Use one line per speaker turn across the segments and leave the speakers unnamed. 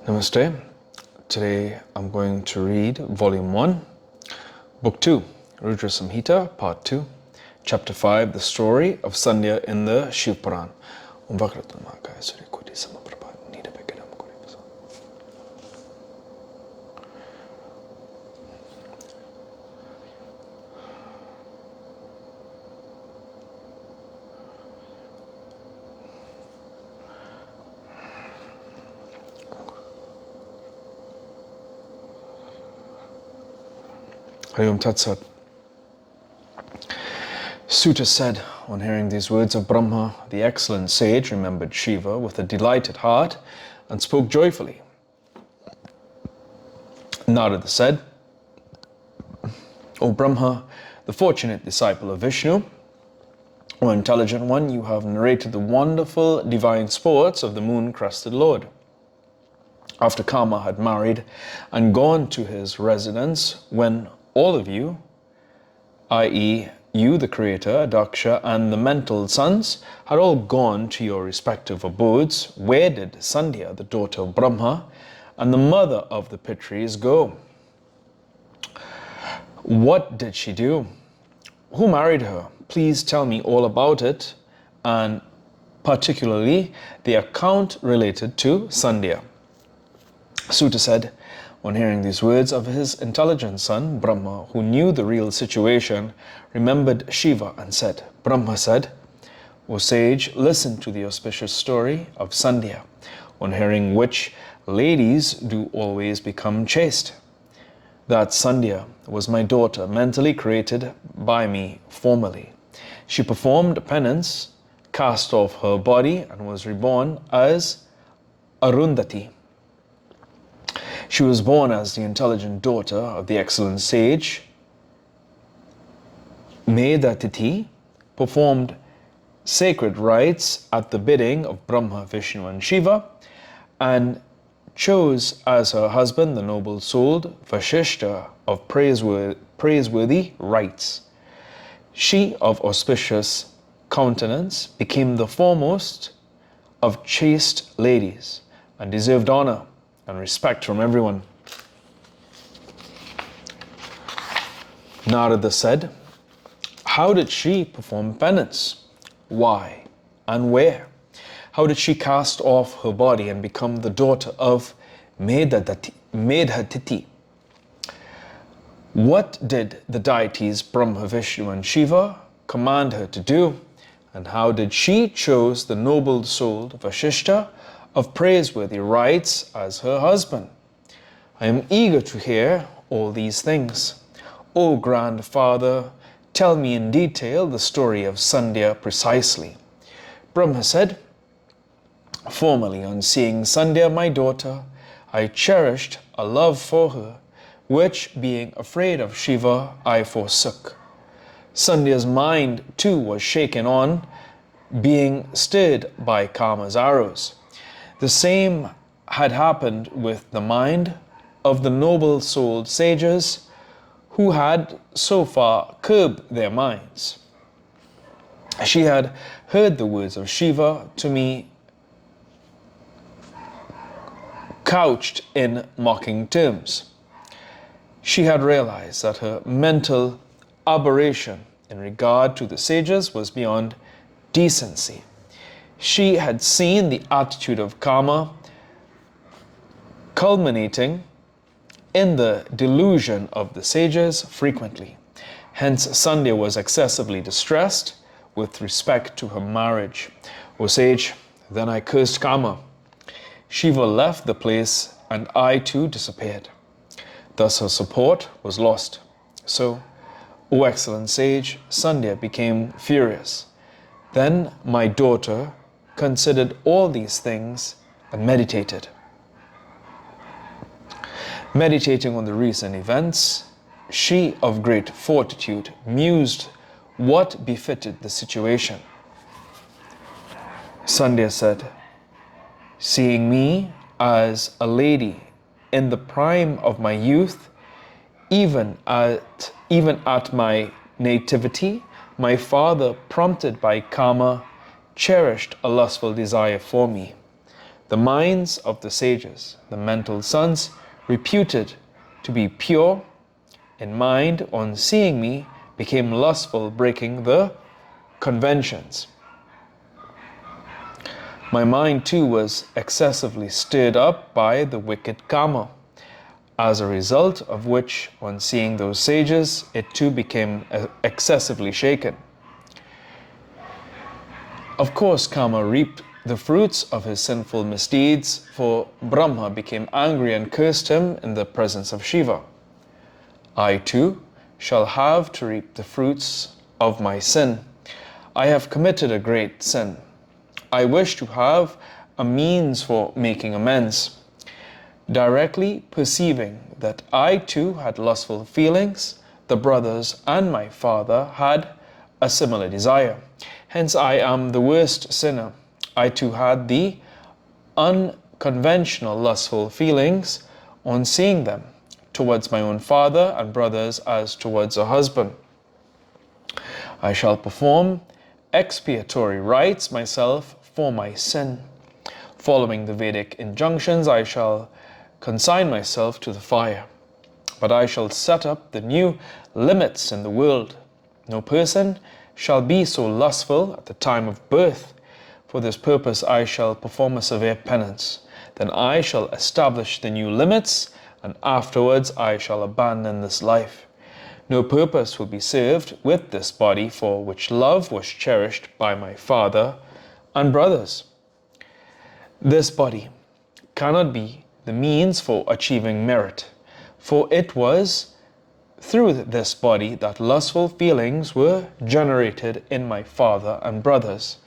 Namaste. Today I'm going to read Volume 1, Book 2, Rudra Samhita, Part 2, Chapter 5, The Story of Sandhya in the Shiva Puran. Hariom Tat Sat. Sutta said, on hearing these words of Brahma, the excellent sage remembered Shiva with a delighted heart and spoke joyfully. Narada said, O Brahma, the fortunate disciple of Vishnu, O intelligent one, you have narrated the wonderful divine sports of the moon-crested Lord. After Kama had married and gone to his residence, when all of you, i.e., you, the creator, Daksha, and the mental sons, had all gone to your respective abodes, where did Sandhya, the daughter of Brahma, and the mother of the Pitris go? What did she do? Who married her? Please tell me all about it, and particularly the account related to Sandhya. Sutta said, on hearing these words of his intelligent son, Brahma, who knew the real situation, remembered Shiva and said, Brahma said, O sage, listen to the auspicious story of Sandhya, on hearing which ladies do always become chaste. That Sandhya was my daughter, mentally created by me formerly. She performed penance, cast off her body, and was reborn as Arundhati. She was born as the intelligent daughter of the excellent sage Medhatiti, performed sacred rites at the bidding of Brahma, Vishnu, and Shiva, and chose as her husband the noble-souled Vashishta of praiseworthy rites. She, of auspicious countenance, became the foremost of chaste ladies and deserved honor and respect from everyone. Narada said, how did she perform penance? Why and where? How did she cast off her body and become the daughter of Medhatiti? What did the deities Brahma, Vishnu, and Shiva command her to do? And how did she choose the noble-souled Vashishta of praiseworthy rites as her husband? I am eager to hear all these things. O grandfather, tell me in detail the story of Sandhya precisely. Brahma said, formerly on seeing Sandhya, my daughter, I cherished a love for her, which, being afraid of Shiva, I forsook. Sandhya's mind too was shaken on, being stirred by Kama's arrows. The same had happened with the mind of the noble-souled sages who had so far curbed their minds. She had heard the words of Shiva to me couched in mocking terms. She had realized that her mental aberration in regard to the sages was beyond decency. She had seen the attitude of Kama culminating in the delusion of the sages frequently. Hence, Sandhya was excessively distressed with respect to her marriage. O sage, then I cursed Kama. Shiva left the place and I too disappeared. Thus her support was lost. So, O excellent sage, Sandhya became furious. Then my daughter considered all these things and meditated. Meditating on the recent events, she of great fortitude mused what befitted the situation. Sandhya said, seeing me as a lady in the prime of my youth, even at my nativity, my father, prompted by Kama, cherished a lustful desire for me. The minds of the sages, the mental sons, reputed to be pure in mind, on seeing me, became lustful, breaking the conventions. My mind too was excessively stirred up by the wicked karma, as a result of which, on seeing those sages, it too became excessively shaken. Of course, Kama reaped the fruits of his sinful misdeeds, for Brahma became angry and cursed him in the presence of Shiva. I too shall have to reap the fruits of my sin. I have committed a great sin. I wish to have a means for making amends. Directly perceiving that I too had lustful feelings, the brothers and my father had a similar desire. Hence I am the worst sinner. I too had the unconventional lustful feelings on seeing them, towards my own father and brothers as towards a husband. I shall perform expiatory rites myself for my sin. Following the Vedic injunctions, I shall consign myself to the fire. But I shall set up the new limits in the world. No person shall be so lustful at the time of birth. For this purpose I shall perform a severe penance. Then I shall establish the new limits, and afterwards I shall abandon this life. No purpose will be served with this body for which love was cherished by my father and brothers. This body cannot be the means for achieving merit, for it was through this body that lustful feelings were generated in my father and brothers.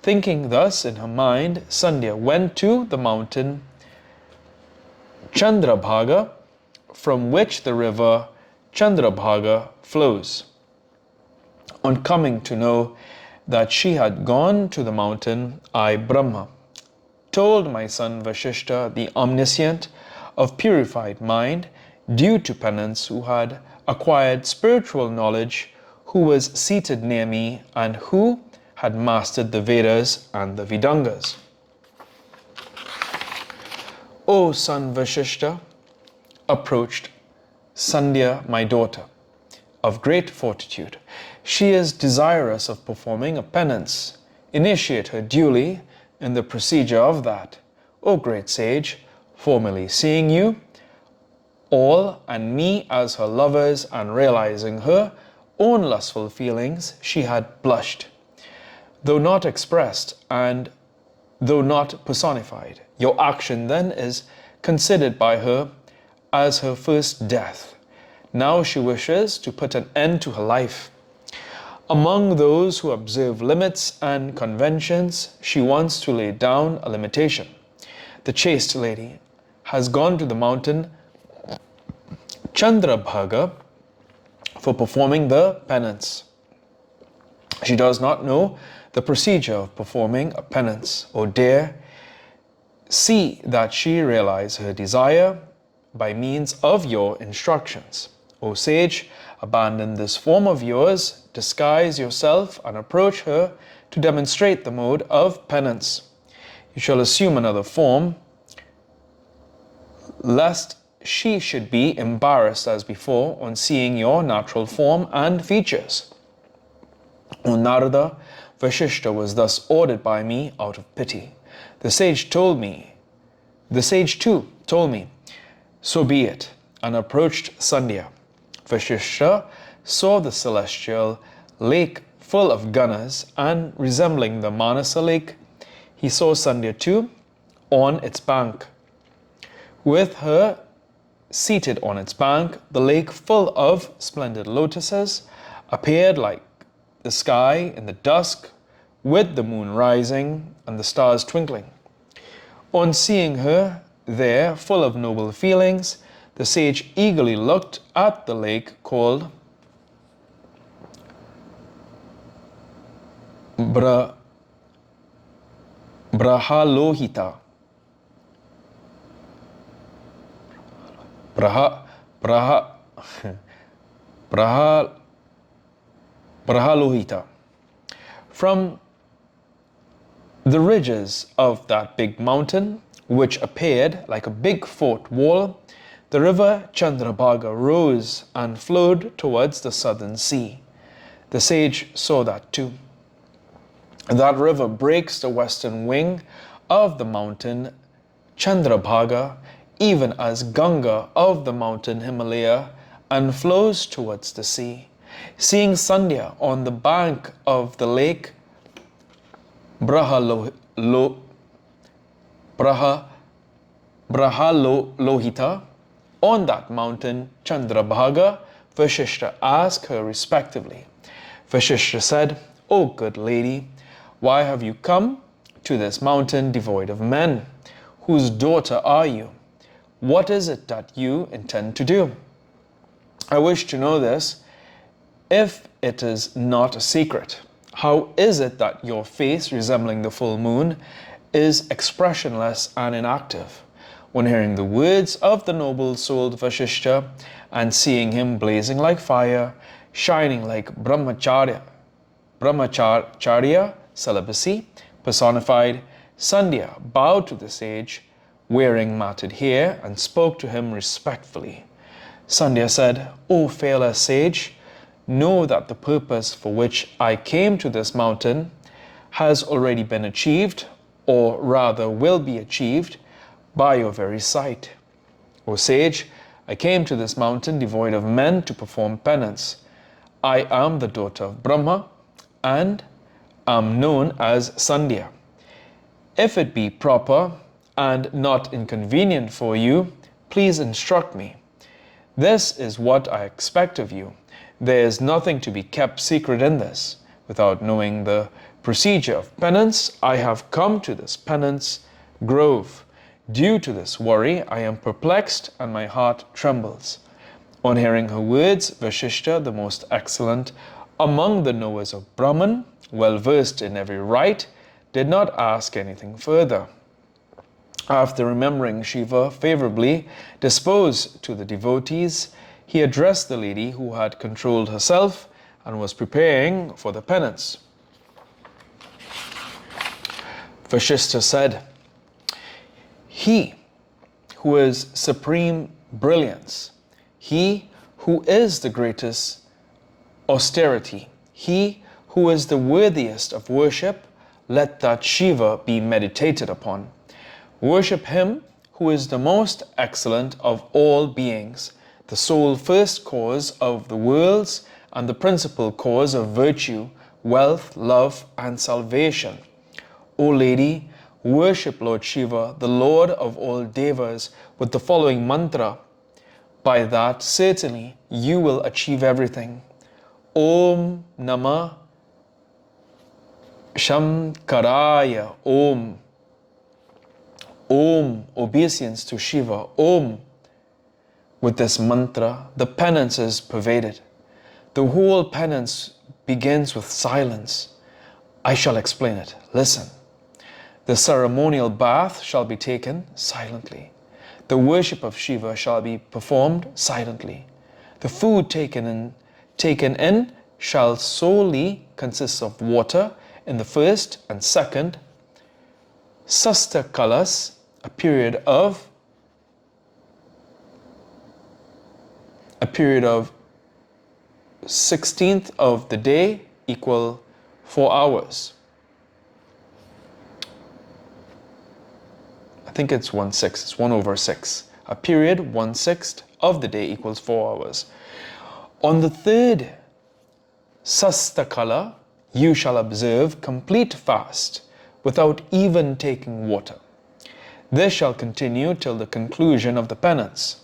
Thinking thus in her mind, Sandhya went to the mountain Chandrabhaga, from which the river Chandrabhaga flows. On coming to know that she had gone to the mountain, I, Brahma, told my son Vashishta, the omniscient, of purified mind, due to penance, who had acquired spiritual knowledge, who was seated near me, and who had mastered the Vedas and the Vedangas. O son Vashishta, approached Sandhya, my daughter, of great fortitude. She is desirous of performing a penance. Initiate her duly in the procedure of that. O great sage, formerly seeing you all and me as her lovers and realizing her own lustful feelings, she had blushed, though not expressed and though not personified. Your action then is considered by her as her first death. Now she wishes to put an end to her life. Among those who observe limits and conventions, she wants to lay down a limitation. The chaste lady has gone to the mountain Chandrabhaga for performing the penance. She does not know the procedure of performing a penance. O dear, see that she realize her desire by means of your instructions. O sage, abandon this form of yours, disguise yourself, and approach her to demonstrate the mode of penance. You shall assume another form, lest she should be embarrassed as before on seeing your natural form and features. O Narada, Vashishta was thus ordered by me out of pity. The sage too told me, so be it, and approached Sandhya. Vashishta saw the celestial lake full of Ganas, and resembling the Manasa lake, he saw Sandhya too on its bank. With her seated on its bank, the lake full of splendid lotuses appeared like the sky in the dusk, with the moon rising and the stars twinkling. On seeing her there, full of noble feelings, the sage eagerly looked at the lake called Brahalohita. Brahalohita. From The ridges of that big mountain, which appeared like a big fort wall, the river Chandrabhaga rose and flowed towards the southern sea. The sage saw that too. That river breaks the western wing of the mountain Chandrabhaga, even as Ganga of the mountain Himalaya, and flows towards the sea. Seeing Sandhya on the bank of the lake Brahalohita, on that mountain Chandrabhaga, Vashishta asked her respectively. Vashishta said, "O good lady, why have you come to this mountain devoid of men? Whose daughter are you? What is it that you intend to do? I wish to know this, if it is not a secret. How is it that your face, resembling the full moon, is expressionless and inactive?" When hearing the words of the noble-souled Vashishta and seeing him blazing like fire, shining like brahmacharya celibacy personified, Sandhya bowed to the sage, wearing matted hair, and spoke to him respectfully. Sandhya said, "O fearless sage, know that the purpose for which I came to this mountain has already been achieved, or rather will be achieved, by your very sight. O sage, I came to this mountain devoid of men to perform penance. I am the daughter of Brahma and am known as Sandhya. If it be proper and not inconvenient for you, please instruct me. This is what I expect of you. There is nothing to be kept secret in this. Without knowing the procedure of penance, I have come to this penance grove. Due to this worry, I am perplexed and my heart trembles." On hearing her words, Vashishta, the most excellent among the knowers of Brahman, well versed in every rite, did not ask anything further. After remembering Shiva favorably disposed to the devotees, he addressed the lady who had controlled herself and was preparing for the penance. Vashishta said, "He who is supreme brilliance, he who is the greatest austerity, he who is the worthiest of worship, let that Shiva be meditated upon. Worship him who is the most excellent of all beings, the sole first cause of the worlds and the principal cause of virtue, wealth, love, and salvation. O lady, worship Lord Shiva, the Lord of all devas, with the following mantra. By that, certainly, you will achieve everything. Om Namah Shamkaraya. Om. Om, obeisance to Shiva. Om. With this mantra, the penance is pervaded. The whole penance begins with silence. I shall explain it. Listen. The ceremonial bath shall be taken silently. The worship of Shiva shall be performed silently. The food taken in shall solely consist of water in the first and second Sastakalas, a period of 16th of the day equal 4 hours. I think it's 1/6, it's 1/6. A period 1/6 of the day equals 4 hours. On the third Sastakala, you shall observe complete fast without even taking water. This shall continue till the conclusion of the penance.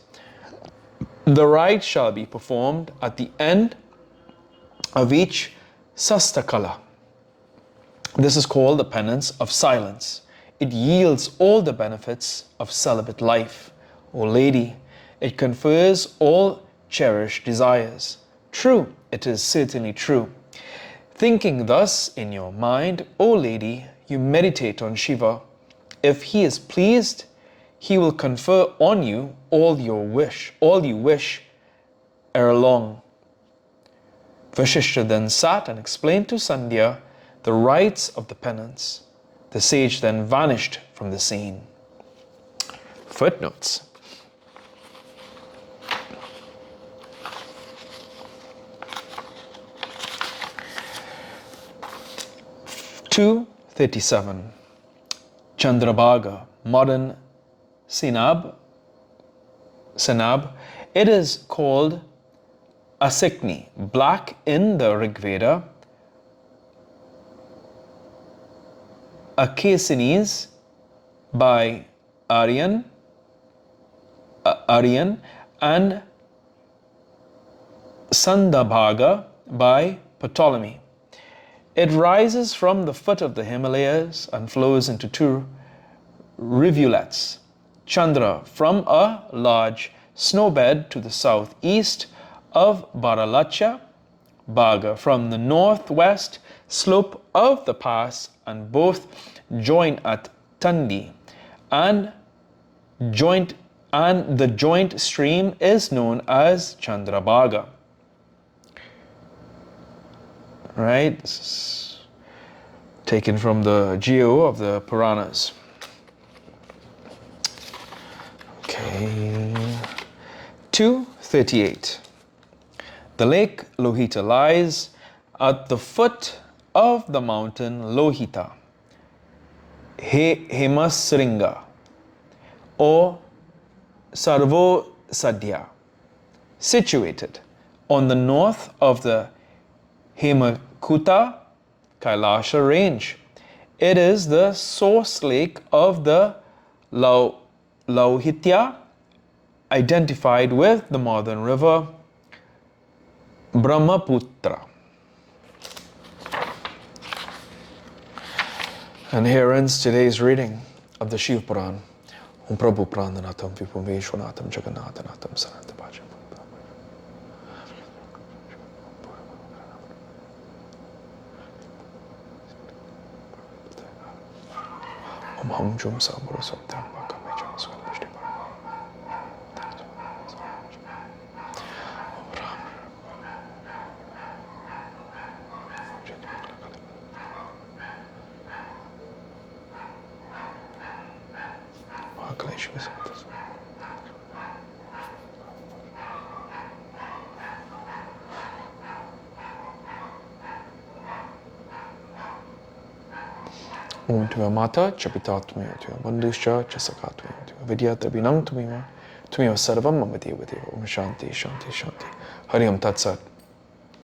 The rite shall be performed at the end of each Sastakala. This is called the penance of silence. It yields all the benefits of celibate life. O lady, it confers all cherished desires. True, it is certainly true. Thinking thus in your mind, O lady, you meditate on Shiva. If he is pleased, he will confer on you all you wish ere long. Vashishta then sat and explained to Sandhya the rites of the penance. The The sage then vanished from the scene. Footnotes. (237) Chandrabhaga, modern Senab. It is called Asikni, black in the Rig Veda, Akasinis by Aryan, and Sandabhaga by Ptolemy. It rises from the foot of the Himalayas and flows into two rivulets. Chandra from a large snowbed to the southeast of Baralacha, Bhaga from the northwest slope of the pass, and both join at Tandi, and the joint stream is known as Chandrabhaga. Right? This is taken from the Geo of the Puranas. Okay. 238. The lake Lohita lies at the foot of the mountain Lohita, Hemasringa, or Sarvo Sadhya, situated on the north of the Hemakuta Kailasha range. It is the source lake of the Lauhitya, identified with the modern river Brahmaputra. And here ends today's reading of the Shiva Puran. Om Prabhu Prananatam Vipumeshwanatam Jagannatanatam Sanantabhajam. Om Hum Jum Sambhara Sabdam Bhakamejam Swalashti Om Tua Mata, Chapitatmaya, Tua Banduscha, Chasakatmaya, Tua Vidyathabhinam Tumima, Tumima Sarvam Mamadevadeva, Om Shanti, Shanti, Shanti. Hari Om Tat Sat.